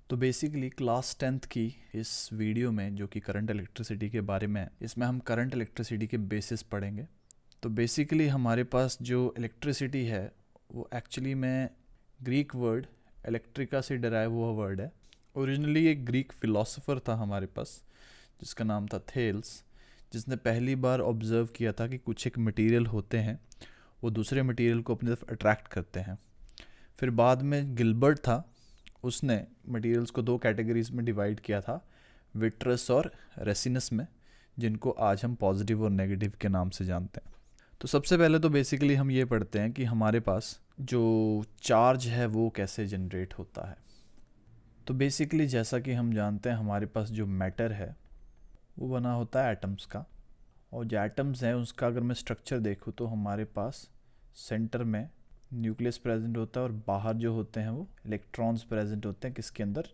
तो basically class 10th की इस वीडियो में जो कि करंट इलेक्ट्रिसिटी के बारे में है, इसमें हम करंट इलेक्ट्रिसिटी के बेसिस पढ़ेंगे। तो बेसिकली हमारे पास जो इलेक्ट्रिसिटी है वो एक्चुअली में ग्रीक वर्ड इलेक्ट्रिका से डराइव हुआ वर्ड है। ओरिजिनली एक ग्रीक फिलोसोफर था हमारे पास जिसका नाम था थेल्स, जिसने पहली बार ऑब्जर्व किया था कि कुछ एक मटेरियल होते हैं वो दूसरे मटेरियल को अपनी तरफ अट्रैक्ट करते हैं। फिर बाद में गिलबर्ट था, उसने मटेरियल्स को दो कैटेगरीज में डिवाइड किया था, विट्रस और रेसिनस में, जिनको आज हम पॉजिटिव और नेगेटिव के नाम से जानते हैं। तो सबसे पहले तो बेसिकली हम ये पढ़ते हैं कि हमारे पास जो चार्ज है वो कैसे जनरेट होता है। तो बेसिकली जैसा कि हम जानते हैं हमारे पास जो मैटर है वो बना होता है एटम्स का, और जो एटम्स हैं उसका अगर मैं स्ट्रक्चर देखूँ तो हमारे पास सेंटर में न्यूक्लियस प्रेजेंट होता है और बाहर जो होते हैं वो इलेक्ट्रॉन्स प्रेजेंट होते हैं, किसके अंदर,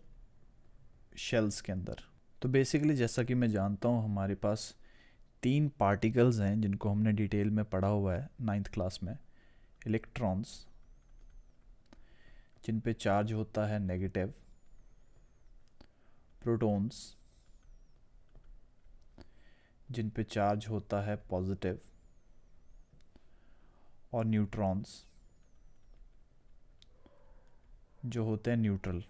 शेल्स के अंदर। तो बेसिकली जैसा कि मैं जानता हूँ हमारे पास तीन पार्टिकल्स हैं जिनको हमने डिटेल में पढ़ा हुआ है 9th क्लास में। इलेक्ट्रॉन्स जिन पे चार्ज होता है नेगेटिव, प्रोटॉन्स जिन पे चार्ज होता है पॉजिटिव, और न्यूट्रॉन्स जो होते हैं न्यूट्रल।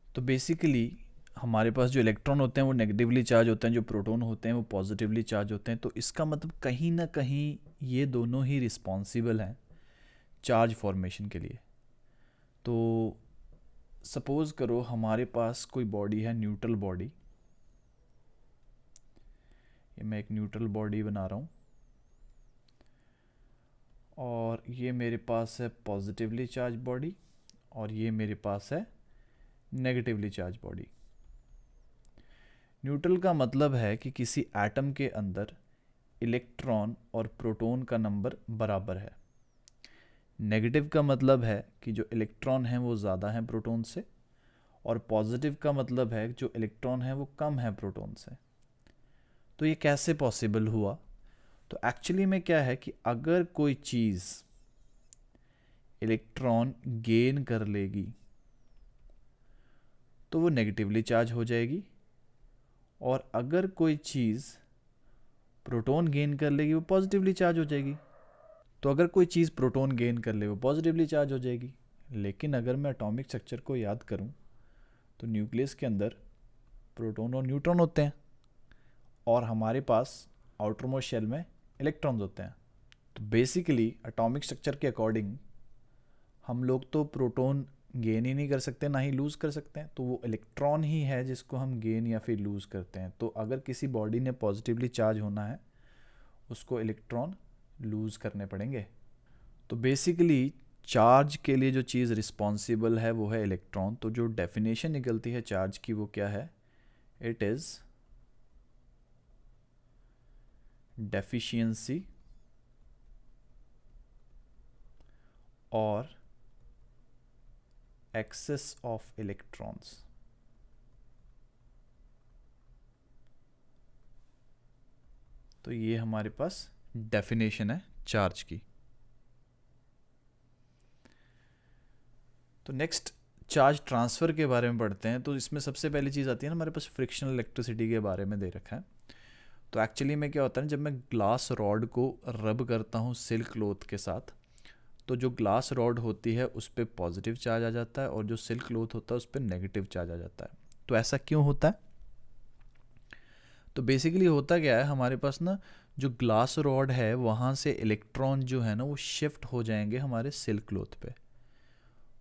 तो बेसिकली हमारे पास जो इलेक्ट्रॉन होते हैं वो नेगेटिवली चार्ज होते हैं, जो प्रोटॉन होते हैं वो पॉजिटिवली चार्ज होते हैं। तो इसका मतलब कहीं ना कहीं ये दोनों ही रिस्पॉन्सिबल हैं चार्ज फॉर्मेशन के लिए। तो सपोज़ करो हमारे पास कोई बॉडी है, न्यूट्रल बॉडी। ये मैं एक न्यूट्रल बॉडी बना रहा हूँ और ये मेरे पास है पॉजिटिवली चार्ज बॉडी और ये मेरे पास है नेगेटिवली चार्ज बॉडी। न्यूट्रल का मतलब है कि किसी एटम के अंदर इलेक्ट्रॉन और प्रोटॉन का नंबर बराबर है। नेगेटिव का मतलब है कि जो इलेक्ट्रॉन हैं वो ज़्यादा हैं प्रोटॉन से, और पॉजिटिव का मतलब है जो इलेक्ट्रॉन है वो कम है प्रोटॉन से। तो ये कैसे पॉसिबल हुआ? तो एक्चुअली में क्या है कि अगर कोई चीज़ इलेक्ट्रॉन गेन कर लेगी तो वो नेगेटिवली चार्ज हो जाएगी, और अगर कोई चीज़ प्रोटॉन गेन कर लेगी वो पॉजिटिवली चार्ज हो जाएगी। तो अगर कोई चीज़ प्रोटॉन गेन कर ले वो पॉजिटिवली चार्ज हो जाएगी। लेकिन अगर मैं एटॉमिक स्ट्रक्चर को याद करूं तो न्यूक्लियस के अंदर प्रोटॉन और न्यूट्रॉन होते हैं और हमारे पास आउटरमोस्ट शेल में इलेक्ट्रॉन्स होते हैं। तो बेसिकली एटॉमिक स्ट्रक्चर के अकॉर्डिंग हम लोग तो प्रोटॉन गेन ही नहीं कर सकते, ना ही लूज़ कर सकते हैं। तो वो इलेक्ट्रॉन ही है जिसको हम गेन या फिर लूज़ करते हैं। तो अगर किसी बॉडी ने पॉजिटिवली चार्ज होना है उसको इलेक्ट्रॉन लूज़ करने पड़ेंगे। तो बेसिकली चार्ज के लिए जो चीज़ रिस्पॉन्सिबल है वो है इलेक्ट्रॉन। तो जो डेफिनेशन निकलती है चार्ज की वो क्या है? इट इज़ डेफिशिएंसी और एक्सेस ऑफ इलेक्ट्रॉन्स। तो ये हमारे पास डेफिनेशन है चार्ज की। तो नेक्स्ट चार्ज ट्रांसफ़र के बारे में पढ़ते हैं। तो इसमें सबसे पहली चीज़ आती है ना, हमारे पास फ्रिक्शनल इलेक्ट्रिसिटी के बारे में दे रखा है। तो एक्चुअली में क्या होता है, जब मैं ग्लास रॉड को रब करता हूँ सिल्क क्लॉथ के साथ, तो जो ग्लास रॉड होती है उस पर पॉजिटिव चार्ज आ जाता है और जो सिल्क क्लॉथ होता है उस पर नेगेटिव चार्ज आ जाता है। तो ऐसा क्यों होता है? तो बेसिकली होता क्या है, हमारे पास ना जो ग्लास रॉड है वहाँ से इलेक्ट्रॉन जो है ना वो शिफ्ट हो जाएंगे हमारे सिल्क क्लॉथ पे।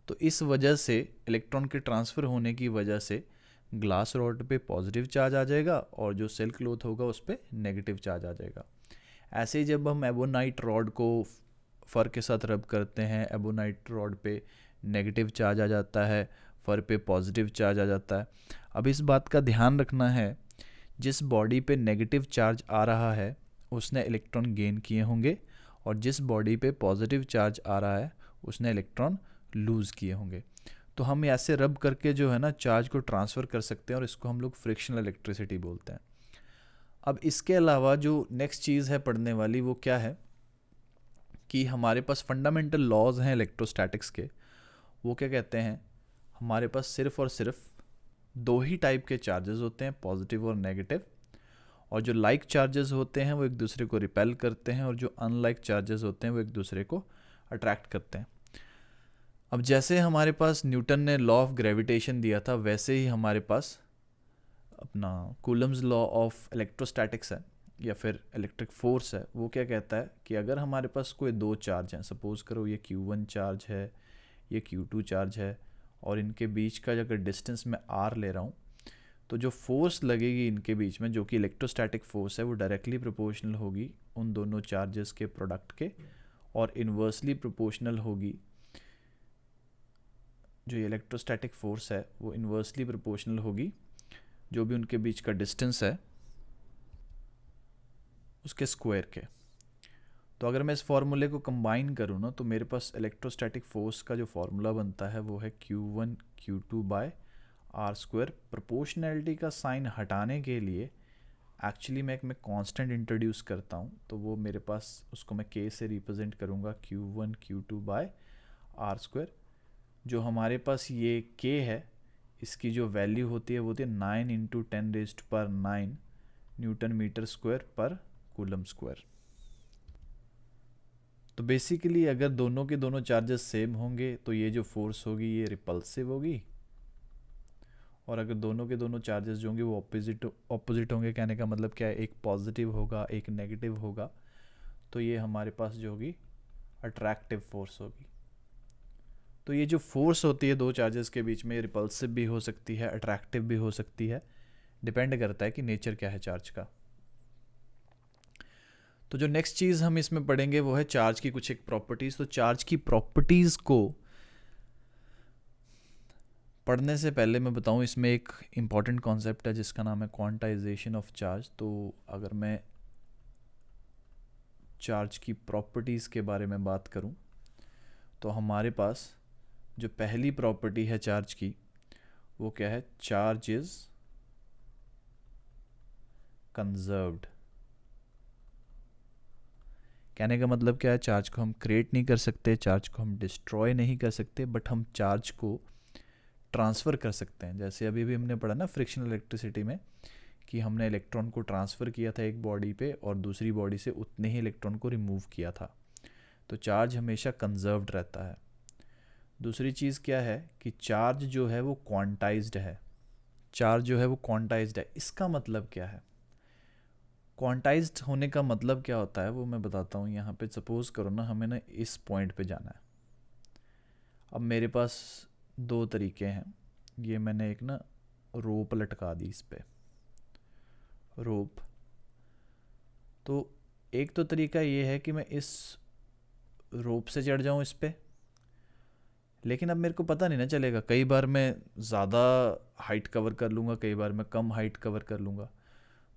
तो इस वजह से इलेक्ट्रॉन के ट्रांसफ़र होने की वजह से ग्लास रॉड पे पॉजिटिव चार्ज आ जाएगा और जो सिल्क क्लॉथ होगा उस पर नेगेटिव चार्ज आ जाएगा। ऐसे ही जब हम एबोनाइट रॉड को फ़र के साथ रब करते हैं, एबोनाइट रॉड पे नेगेटिव चार्ज आ जाता है, फ़र पे पॉजिटिव चार्ज आ जाता है। अब इस बात का ध्यान रखना है, जिस बॉडी पे नेगेटिव चार्ज आ रहा है उसने इलेक्ट्रॉन गेन किए होंगे, और जिस बॉडी पे पॉजिटिव चार्ज आ रहा है उसने इलेक्ट्रॉन लूज़ किए होंगे। तो हम ऐसे रब करके जो है ना चार्ज को ट्रांसफ़र कर सकते हैं और इसको हम लोग फ्रिक्शनल इलेक्ट्रिसिटी बोलते हैं। अब इसके अलावा जो नेक्स्ट चीज़ है पढ़ने वाली वो क्या है कि हमारे पास फंडामेंटल लॉज हैं इलेक्ट्रोस्टैटिक्स के। वो क्या कहते हैं, हमारे पास सिर्फ और सिर्फ दो ही टाइप के चार्जेस होते हैं, पॉजिटिव और नेगेटिव। और जो लाइक चार्जेस होते हैं वो एक दूसरे को रिपेल करते हैं, और जो अनलाइक चार्जेस होते हैं वो एक दूसरे को अट्रैक्ट करते हैं। अब जैसे हमारे पास न्यूटन ने लॉ ऑफ ग्रेविटेशन दिया था, वैसे ही हमारे पास अपना कूलम्स लॉ ऑफ इलेक्ट्रोस्टैटिक्स है या फिर इलेक्ट्रिक फोर्स है। वो क्या कहता है कि अगर हमारे पास कोई दो चार्ज हैं, सपोज करो ये Q1 चार्ज है, ये Q2 चार्ज है, और इनके बीच का अगर डिस्टेंस मैं R ले रहा हूँ, तो जो फोर्स लगेगी इनके बीच में, जो कि इलेक्ट्रोस्टैटिक फोर्स है, वो डायरेक्टली प्रोपोर्शनल होगी उन दोनों चार्जेस के प्रोडक्ट के, और इन्वर्सली प्रोपोर्शनल होगी, जो ये इलेक्ट्रोस्टैटिक फोर्स है वो इन्वर्सली प्रोपोर्शनल होगी जो भी उनके बीच का डिस्टेंस है उसके स्क्वायर के। तो अगर मैं इस फॉर्मूले को कंबाइन करूँ ना, तो मेरे पास इलेक्ट्रोस्टैटिक फोर्स का जो फॉर्मूला बनता है वो है Q1 Q2 by R square. Proportionality का साइन हटाने के लिए एक्चुअली मैं कांस्टेंट इंट्रोड्यूस करता हूँ, तो वो मेरे पास उसको मैं K से रिप्रेजेंट करूँगा, Q1 Q2 by R square. जो हमारे पास ये K है, इसकी जो वैल्यू होती है वो होती है 9 इंटू 10⁹ न्यूटन मीटर स्क्वायर पर कूलम स्क्वायर। तो बेसिकली अगर दोनों के दोनों चार्जेस सेम होंगे तो ये जो फोर्स होगी ये रिपल्सिव होगी, और अगर दोनों के दोनों चार्जेस जो होंगे वो ऑपोजिट होंगे। कहने का मतलब क्या है, एक पॉजिटिव होगा एक नेगेटिव होगा, तो ये हमारे पास जो होगी अट्रैक्टिव फोर्स होगी। तो ये जो फोर्स होती है दो चार्जेस के बीच में, रिपल्सिव भी हो सकती है, अट्रैक्टिव भी हो सकती है, डिपेंड करता है कि नेचर क्या है चार्ज का। तो जो नेक्स्ट चीज़ हम इसमें पढ़ेंगे वो है चार्ज की कुछ एक प्रॉपर्टीज़। तो चार्ज की प्रॉपर्टीज़ को पढ़ने से पहले मैं बताऊं, इसमें एक इम्पॉर्टेंट कॉन्सेप्ट है जिसका नाम है क्वांटाइजेशन ऑफ चार्ज। तो अगर मैं चार्ज की प्रॉपर्टीज़ के बारे में बात करूं, तो हमारे पास जो पहली प्रॉपर्टी है चार्ज की वो क्या है, चार्ज इज कंजर्व्ड। कहने का मतलब क्या है, चार्ज को हम क्रिएट नहीं कर सकते, चार्ज को हम डिस्ट्रॉय नहीं कर सकते, बट हम चार्ज को ट्रांसफ़र कर सकते हैं। जैसे अभी भी हमने पढ़ा ना फ्रिक्शनल इलेक्ट्रिसिटी में कि हमने इलेक्ट्रॉन को ट्रांसफ़र किया था एक बॉडी पे और दूसरी बॉडी से उतने ही इलेक्ट्रॉन को रिमूव किया था। तो चार्ज हमेशा कंजर्व्ड रहता है। दूसरी चीज़ क्या है कि चार्ज जो है वो क्वांटाइज्ड है। चार्ज जो है वो क्वांटाइज्ड है, इसका मतलब क्या है, क्वांटाइज्ड होने का मतलब क्या होता है वो मैं बताता हूँ। यहाँ पे सपोज़ करो ना, हमें ना इस पॉइंट पे जाना है। अब मेरे पास दो तरीके हैं, ये मैंने एक ना रोप लटका दी इस पे, रोप। तो एक तो तरीका ये है कि मैं इस रोप से चढ़ जाऊँ इस पे, लेकिन अब मेरे को पता नहीं ना चलेगा, कई बार मैं ज़्यादा हाइट कवर कर लूँगा, कई बार मैं कम हाइट कवर कर लूँगा।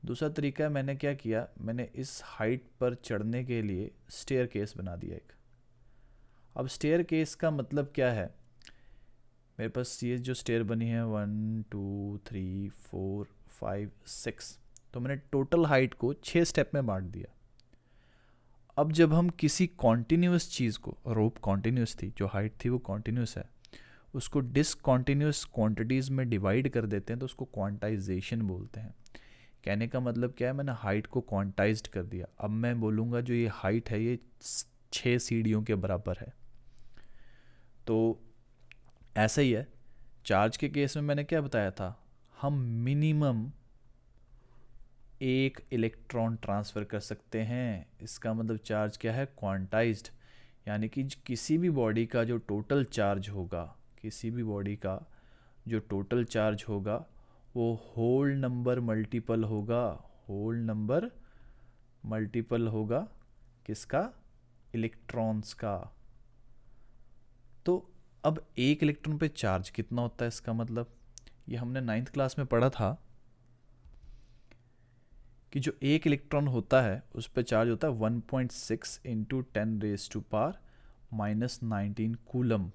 दूसरा तरीका है, मैंने क्या किया, मैंने इस हाइट पर चढ़ने के लिए स्टेयर केस बना दिया एक। अब स्टेयर केस का मतलब क्या है, मेरे पास ये जो स्टेयर बनी है 1 2 3 4 5 6, तो मैंने टोटल हाइट को 6 स्टेप में बांट दिया। अब जब हम किसी कॉन्टिन्यूस चीज़ को, रोप कॉन्टिन्यूस थी, जो हाइट थी वो कॉन्टिन्यूस है, उसको डिसकॉन्टिन्यूस क्वांटिटीज़ में डिवाइड कर देते हैं तो उसको क्वांटाइजेशन बोलते हैं। कहने का मतलब क्या है, मैंने हाइट को क्वांटाइज्ड कर दिया। अब मैं बोलूँगा जो ये हाइट है ये 6 सीढ़ियों के बराबर है। तो ऐसा ही है चार्ज के केस में, मैंने क्या बताया था, हम मिनिमम एक इलेक्ट्रॉन ट्रांसफ़र कर सकते हैं। इसका मतलब चार्ज क्या है, क्वांटाइज्ड। यानी कि किसी भी बॉडी का जो टोटल चार्ज होगा, किसी भी बॉडी का जो टोटल चार्ज होगा वो होल नंबर मल्टीपल होगा, होल नंबर मल्टीपल होगा किसका, इलेक्ट्रॉन्स का। तो अब एक इलेक्ट्रॉन पे चार्ज कितना होता है, इसका मतलब ये हमने 9th क्लास में पढ़ा था कि जो एक इलेक्ट्रॉन होता है उस पर चार्ज होता है 1.6 इंटू 10⁻⁻⁹ कूलम।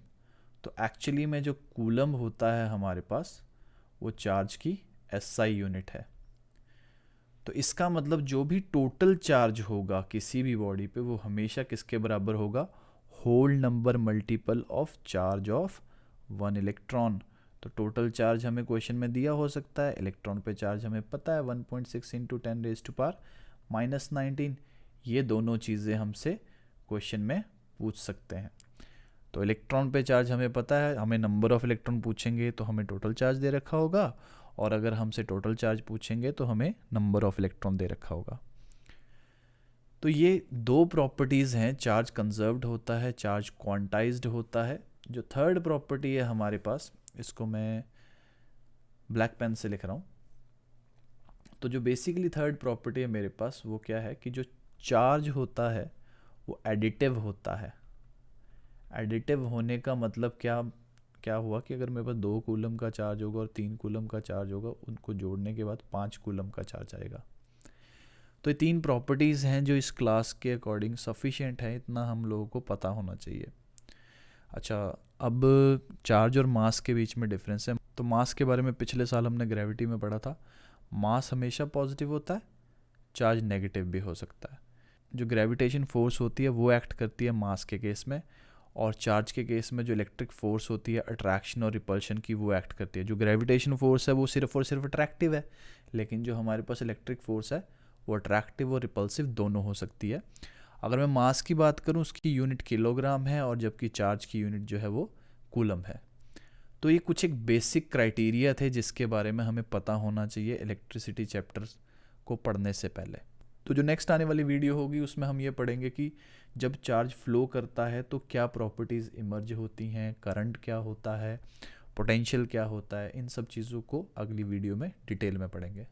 तो एक्चुअली में जो कूलम होता है हमारे पास वो चार्ज की SI यूनिट है। तो इसका मतलब जो भी टोटल चार्ज होगा किसी भी बॉडी पे वो हमेशा किसके बराबर होगा, whole number multiple of charge of one electron. तो टोटल चार्ज हमें क्वेश्चन में दिया हो सकता है, इलेक्ट्रॉन पे चार्ज हमें पता है 1.6 इंटू 10⁻⁻19। ये दोनों चीज़ें हमसे क्वेश्चन में पूछ सकते हैं। तो इलेक्ट्रॉन पे चार्ज हमें पता है, हमें नंबर ऑफ इलेक्ट्रॉन पूछेंगे तो हमें टोटल चार्ज दे रखा होगा, और अगर हमसे टोटल चार्ज पूछेंगे तो हमें नंबर ऑफ इलेक्ट्रॉन दे रखा होगा। तो ये दो प्रॉपर्टीज़ हैं, चार्ज कंजर्व्ड होता है, चार्ज क्वांटाइज्ड होता है। जो थर्ड प्रॉपर्टी है हमारे पास, इसको मैं ब्लैक पेन से लिख रहा हूँ। तो जो बेसिकली थर्ड प्रॉपर्टी है मेरे पास, वो क्या है कि जो चार्ज होता है वो एडिटिव होता है। एडिटिव होने का मतलब क्या हुआ कि अगर मेरे पास 2 कूलम का चार्ज होगा और 3 कूलम का चार्ज होगा, उनको जोड़ने के बाद 5 कूलम का चार्ज आएगा। तो ये 3 प्रॉपर्टीज़ हैं जो इस क्लास के अकॉर्डिंग सफिशिएंट है, इतना हम लोगों को पता होना चाहिए। अच्छा, अब चार्ज और मास के बीच में डिफरेंस है। तो मास के बारे में पिछले साल हमने ग्रेविटी में पढ़ा था। मास हमेशा पॉजिटिव होता है, चार्ज नेगेटिव भी हो सकता है। जो ग्रेविटेशन फोर्स होती है वो एक्ट करती है मास के केस में, और चार्ज के केस में जो इलेक्ट्रिक फोर्स होती है अट्रैक्शन और रिपल्शन की, वो एक्ट करती है। जो ग्रेविटेशन फोर्स है वो सिर्फ और सिर्फ अट्रैक्टिव है, लेकिन जो हमारे पास इलेक्ट्रिक फोर्स है वो अट्रैक्टिव और रिपल्सिव दोनों हो सकती है। अगर मैं मास की बात करूं, उसकी यूनिट किलोग्राम है, और जबकि चार्ज की यूनिट जो है वो कूलम है। तो ये कुछ एक बेसिक क्राइटेरिया थे जिसके बारे में हमें पता होना चाहिए इलेक्ट्रिसिटी चैप्टर को पढ़ने से पहले। तो जो नेक्स्ट आने वाली वीडियो होगी उसमें हम ये पढ़ेंगे कि जब चार्ज फ्लो करता है तो क्या प्रॉपर्टीज़ इमर्ज होती हैं, करंट क्या होता है, पोटेंशियल क्या होता है। इन सब चीज़ों को अगली वीडियो में डिटेल में पढ़ेंगे।